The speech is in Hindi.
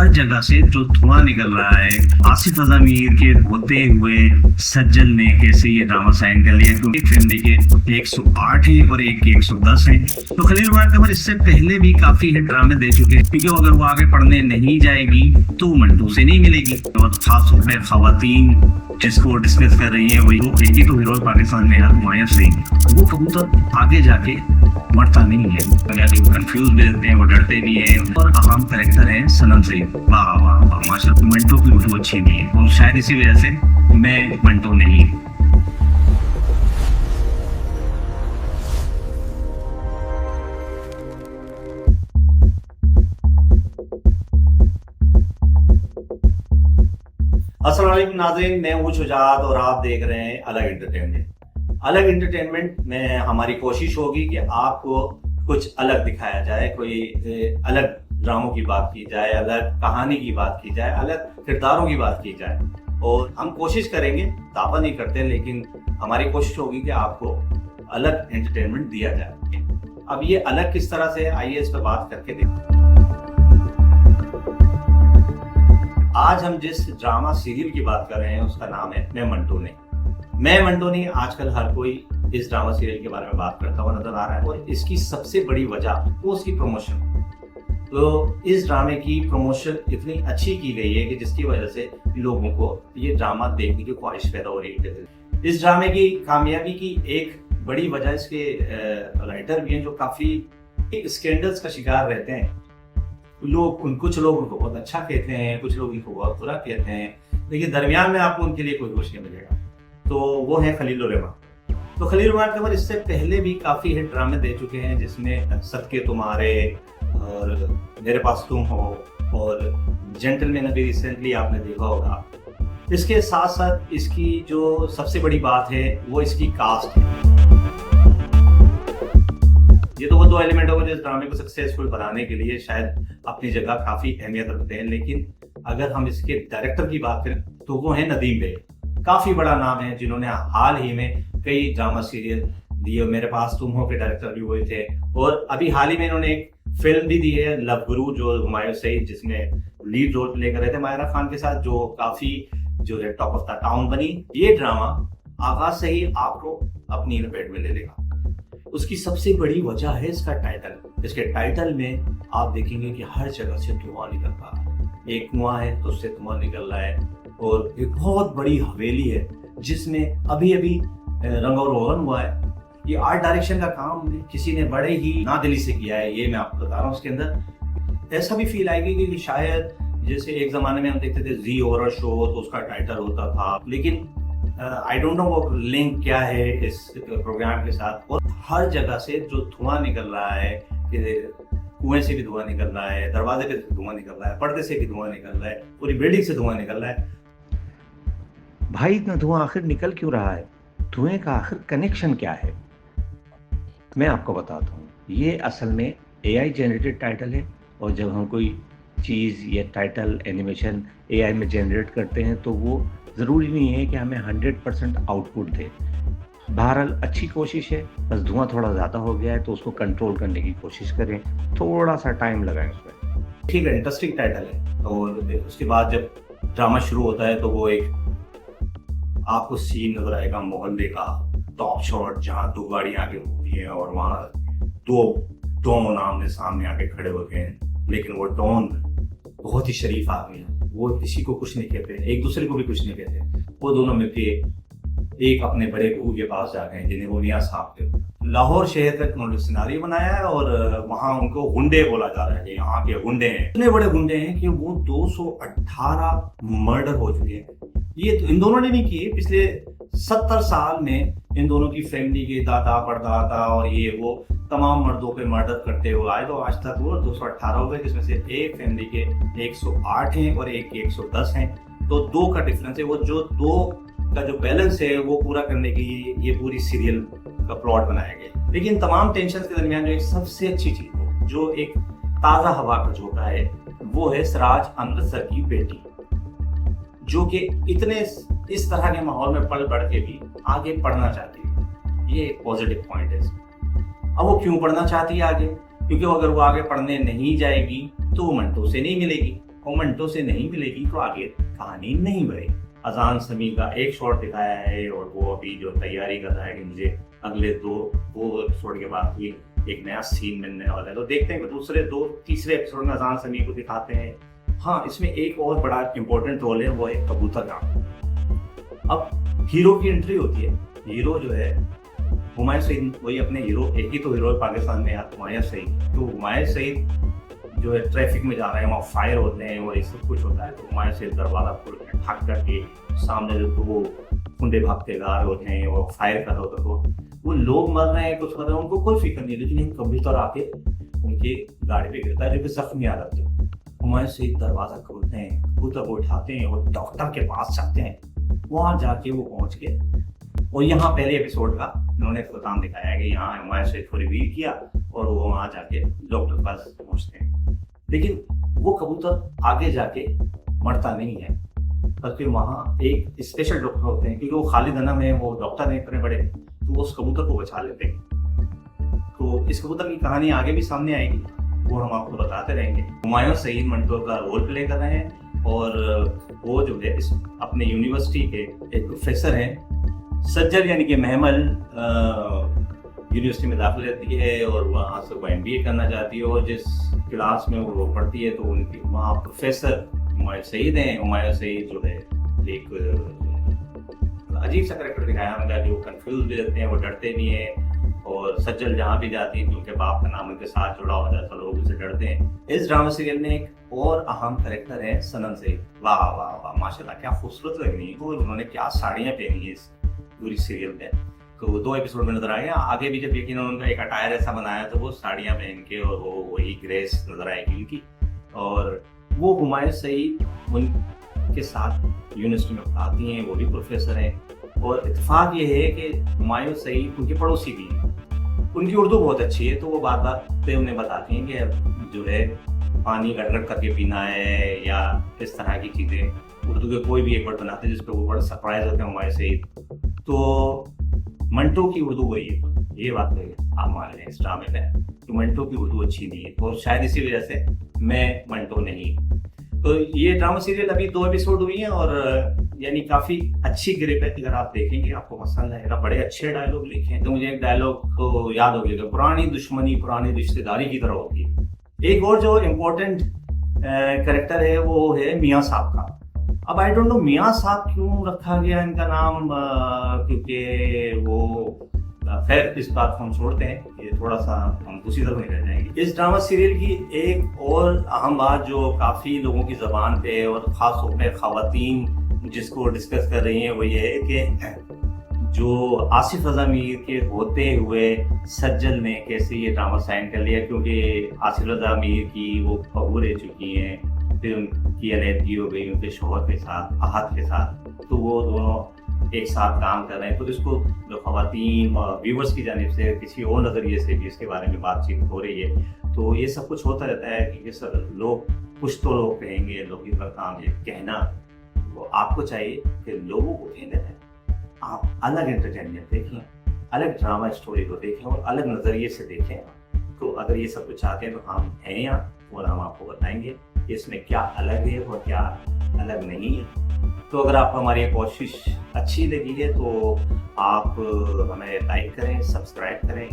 हर जगह से जो धुआं निकल रहा है, आसिफ अज़मीर के होते हुए सज्जन ने कैसे ये ड्रामा साइन कर लिया, क्योंकि फिल्म देखिए 108 है और एक 110 है। तो खलील उमर कमर इससे पहले भी काफी हिट ड्रामे दे चुके हैं, क्योंकि अगर वो आगे पढ़ने नहीं जाएगी तो मंटू से नहीं मिलेगी। और खास तौर पर खवातीन जिसको डिस्कस कर रही है वही एक ही तो हीरो पाकिस्तान में हुमायूं सिंह, वो कबूतर आगे जाके मरता नहीं है, वो कंफ्यूज भी रहते हैं, वो डरते भी हैं। और अहम कैरेक्टर है सनम से, वाह वाह वाह माशाल्लाह। मंटो की उर्दू अच्छी नहीं है और शायद इसी वजह से मैं मंटो नहीं। अस्सलाम वालेकुम नाज़रीन, मैं हूँ शुजात और आप देख रहे हैं अलग एंटरटेनमेंट। अलग एंटरटेनमेंट में हमारी कोशिश होगी कि आपको कुछ अलग दिखाया जाए, कोई अलग ड्रामों की बात की जाए, अलग कहानी की बात की जाए, अलग किरदारों की बात की जाए। और हम कोशिश करेंगे, दावा नहीं करते, लेकिन हमारी कोशिश होगी कि आपको अलग एंटरटेनमेंट दिया जाए। अब ये अलग किस तरह से, आइए इस पर बात करके देखते हैं। आज हम जिस ड्रामा सीरियल की बात कर रहे हैं उसका नाम है मैं मंटो नहीं। मैं मंटो नहीं, आजकल हर कोई इस ड्रामा सीरियल के बारे में बात करता हुआ नजर आ रहा है और इसकी सबसे बड़ी वजह वो उसकी प्रमोशन। तो इस ड्रामे की प्रमोशन इतनी अच्छी की गई है कि जिसकी वजह से लोगों को ये ड्रामा देखने की ख्वाहिश पैदा हो रही है। इस ड्रामे की कामयाबी की एक बड़ी वजह इसके राइटर भी हैं जो काफी स्कैंडल्स का शिकार रहते हैं। कुछ लोग उनको बहुत अच्छा कहते हैं, कुछ लोग इनको बहुत बुरा कहते हैं, लेकिन दरमियान में आपको उनके लिए कोई कुछ नहीं मिलेगा। तो वो है खलील उमर। तो खलील उमर इससे पहले भी काफी हिट ड्रामे दे चुके हैं, जिसमें सदके तुम्हारे और मेरे पास तुम हो और जेंटलमैन अभी रिसेंटली आपने देखा होगा। इसके साथ साथ इसकी जो सबसे बड़ी बात है वो इसकी कास्ट है। ये तो वो दो एलिमेंट हो गए जो इस ड्रामे को सक्सेसफुल बनाने के लिए शायद अपनी जगह काफी अहमियत रखते हैं। लेकिन अगर हम इसके डायरेक्टर की बात करें तो वो है नदीम बेग। काफी बड़ा नाम है, जिन्होंने हाल ही में कई ड्रामा सीरियल दिए। मेरे पास तुम हो के डायरेक्टर भी हुए थे और अभी हाल ही में इन्होंने एक फिल्म भी दी है लव गुरु, जो हुमायूं सईद जिसमें लीड रोल प्ले कर रहे थे मायरा खान के साथ, जो काफी जो है टॉप ऑफ द टाउन बनी। ये ड्रामा आगाज से ही आपको अपनी लपेट में ले लेगा। उसकी सबसे बड़ी वजह है इसका टाइटल। इसके टाइटल में आप देखेंगे कि हर जगह से धुआं निकल रहा है। एक कुआं है तो उससे धुआं निकल रहा है और एक बहुत बड़ी हवेली है जिसमें अभी अभी रंग और रोगन हुआ है। ये आर्ट डायरेक्शन का काम किसी ने बड़े ही नादिली से किया है, ये मैं आपको बता रहा हूँ। उसके अंदर ऐसा भी फील आएगी कि शायद जैसे एक जमाने में हम देखते थे जी हॉरर शो, तो उसका टाइटल होता था, लेकिन आई डोंट नो वो लिंक क्या है इस प्रोग्राम के साथ। और हर जगह से जो धुआं निकल रहा है, कुएं से भी धुआं निकल रहा है, दरवाजे पे धुआं निकल रहा है, पर्दे से भी धुआं निकल रहा है, पूरी बिल्डिंग से धुआं निकल रहा है। भाई इतना धुआं आखिर निकल क्यों रहा है? धुएं का आखिर कनेक्शन क्या है? मैं आपको बताता हूँ। ये असल में AI जनरेटेड टाइटल है और जब हम कोई चीज़ या टाइटल एनिमेशन AI में जनरेट करते हैं तो वो ज़रूरी नहीं है कि हमें 100% आउटपुट दे। बहरहाल अच्छी कोशिश है, बस धुआं थोड़ा ज़्यादा हो गया है तो उसको कंट्रोल करने की कोशिश करें, थोड़ा सा टाइम लगाएं उसमें। ठीक है, इंटरेस्टिंग टाइटल है। और उसके बाद जब ड्रामा शुरू होता है तो वो एक आपको सीन नजर आएगा मोहल्ले का टॉप शॉट, जहाँ दो गाड़ियाँ आगे होती हैं और वहाँ दो डॉन आमने सामने आके खड़े होते हैं। लेकिन वो डॉन बहुत ही शरीफ आदमी है, वो किसी को कुछ नहीं कहते, एक दूसरे को भी कुछ नहीं कहते। वो दोनों मिलके एक अपने बड़े बहू के पास जा गए जिन्हें वो निया साहब थे। लाहौर शहर का उन्होंने सिनारियो बनाया है और वहाँ उनको गुंडे बोला जा रहा है कि यहाँ के गुंडे हैं, इतने बड़े गुंडे हैं कि वो 218 मर्डर हो चुके हैं। ये तो इन दोनों ने नहीं किए, पिछले 70 साल में इन दोनों की फैमिली के दादा परदादा और ये वो तमाम मर्दों पे मर्डर करते हुए आए। तो आज तक वो 218 हो गए, जिसमें से एक फैमिली के 108 हैं और एक 110 हैं। तो 2 का डिफरेंस है। वो जो 2 का जो बैलेंस है वो पूरा करने के लिए ये पूरी सीरियल का प्लॉट बनाया गया। लेकिन तमाम टेंशन के दरमियान जो एक सबसे अच्छी चीज हो, जो एक ताज़ा हवा का झोंका है, वो है सिराज अमृतसर की बेटी, जो कि इतने इस तरह के माहौल में पल बढ़ के भी आगे पढ़ना चाहती है। ये एक पॉजिटिव पॉइंट है। अब वो क्यों पढ़ना चाहती है आगे? क्योंकि अगर वो आगे पढ़ने नहीं जाएगी तो वो मंटो से नहीं मिलेगी। और मंटो से नहीं मिलेगी तो आगे कहानी नहीं बढ़ेगी। अजान समी का एक शॉट दिखाया है और वो अभी जो तैयारी कर रहा है कि मुझे अगले दो एपिसोड के बाद ये एक नया सीन मिलने वाला है, तो देखते हैं कि तीसरे एपिसोड में अजान समी को दिखाते हैं। हाँ, इसमें एक और बड़ा इंपॉर्टेंट रोल है, वो है कबूतर का। अब हीरो की एंट्री होती है। हीरो जो है हुमायूं सईद, वही अपने हीरो, एक ही तो हीरो है पाकिस्तान में यार, हुमायूं सईद। तो हुमायूं सईद जो है ट्रैफिक में जा रहे हैं, वहाँ फायर होते हैं और ये सब कुछ होता है। तो हुमायूं सईद दरवाजा खोल के ठक करके सामने जो दो कुंडे भागते गार होते हैं और फायर कर रहे होते, तो वो लोग मर रहे हैं, कुछ कर रहे हैं, उनको कोई फिक्र नहीं। लेकिन एक कबूतर आके उनकी गाड़ी पे गिरता है जो कि जख्मी आ जाते हैं। हुमायूं सईद दरवाजा खोलते हैं, कबूतर को उठाते हैं और डॉक्टर के पास जाते हैं। वहाँ जाके वो पहुँच के, और यहाँ पहले एपिसोड का उन्होंने काम दिखाया है कि यहाँ हुमायूं सईद को रिवील किया और वो वहाँ जाके डॉक्टर के पास पहुँचते हैं। लेकिन वो कबूतर आगे जाके मरता नहीं है, बल्कि वहाँ एक स्पेशल डॉक्टर होते हैं, क्योंकि वो खालिद अनम है, वो डॉक्टर हैं इतने बड़े, तो वो उस कबूतर को बचा लेते हैं। तो इस कबूतर की कहानी आगे भी सामने आएगी, वो हम आपको बताते रहेंगे। हुमायूं सईद मंटो का रोल प्ले कर रहे हैं और वो जो है इस अपने यूनिवर्सिटी के एक प्रोफेसर हैं, सज्जल यानी कि महमल यूनिवर्सिटी में दाखिल लेती है और वहाँ से वो MBA करना चाहती है। और जिस क्लास में वो पढ़ती है तो उनकी वहाँ प्रोफेसर हुमायूं सईद हैं। हुमायूं सईद जो है एक अजीब सा करेक्टर दिखाया उनका, जो कंफ्यूज भी रहते हैं, वो डरते भी हैं। और सज्जल जहाँ भी जाती है क्योंकि बाप का नाम उनके साथ जुड़ा हो जाता है, लोग उनसे डरते हैं। इस ड्रामा सीरियल में एक और अहम करेक्टर है सनम सईद। वाह वाह वाह, माशाल्लाह क्या खूबसूरत लग रही है वो, उन्होंने क्या साड़ियाँ पहनी है इस पूरी सीरियल में। तो 2 एपिसोड में नजर आएगा। आगे भी जब यकीन उनका एक अटायर ऐसा बनाया तो वो साड़ियाँ पहन के और वो वही ग्रेस नजर आएगी उनकी। और वो हुमायूं सईद उनके साथ यूनिवर्सिटी में पढ़ाती हैं, वो भी प्रोफेसर हैं। और इत्तेफाक ये है कि हुमायूं सईद उनकी पड़ोसी भी हैं। उनकी उर्दू बहुत अच्छी है, तो वो बात बात पे उन्हें बताती हैं कि जो है पानी गड़गड़ करके पीना है या इस तरह की चीज़ें। उर्दू के कोई भी एक वर्ड बनाते हैं जिस पर वो बड़ा सरप्राइज होते हैं हुमायूं सईद। तो मंटो की उर्दू वही है, ये बात है आप मान लें इस ड्रामे में, तो मंटो की उर्दू अच्छी नहीं है, तो शायद इसी वजह से मैं मंटो नहीं। तो ये ड्रामा सीरियल अभी 2 एपिसोड हुई हैं और यानी काफ़ी अच्छी ग्रिप है। अगर आप देखेंगे आपको पसंद आएगा। बड़े अच्छे डायलॉग लिखे हैं। तो मुझे एक डायलॉग को याद हो गया, पुरानी दुश्मनी पुरानी रिश्तेदारी की तरह होती है। एक और जो इम्पोर्टेंट कैरेक्टर है वो है मियाँ साहब का। अब आई डोंट नो मियाँ साहब क्यों रखा गया इनका नाम, क्योंकि वो खैर इस बात को हम छोड़ते हैं, ये थोड़ा सा हम दूसरी तरफ निकल जाएंगे। इस ड्रामा सीरियल की एक और अहम बात जो काफ़ी लोगों की ज़बान पे और ख़ास तौर पे ख़वातीन जिसको डिस्कस कर रही हैं वो ये है कि जो आसिफ रज़ा मीर के होते हुए सज्जल ने कैसे ये ड्रामा साइन कर लिया, क्योंकि आसिफ रज़ा मीर की वो बहू रह चुकी हैं, फिर उनकी अलहदगी हो गई उनके शौहर के साथ, अहद के साथ, तो वो दोनों एक साथ काम कर रहे हैं। तो इसको जो ख़वातीन और व्यूवर्स की जानिब से किसी और नज़रिए से भी इसके बारे में बातचीत हो रही है। तो ये सब कुछ होता रहता है कि सब लोग, कुछ तो लोग कहेंगे, लोग इनका काम है कहना। तो आपको चाहिए कि लोगों को कहने दें, आप अलग एंटरटेनमेंट देखें, अलग ड्रामा स्टोरी को देखें और अलग नज़रिए से देखें। तो अगर ये सब कुछ चाहते हैं तो हम हैं यहाँ और हम आपको बताएंगे कि इसमें क्या अलग है और क्या अलग नहीं है। तो अगर आपको हमारी कोशिश अच्छी लगी है तो आप हमें लाइक करें, सब्सक्राइब करें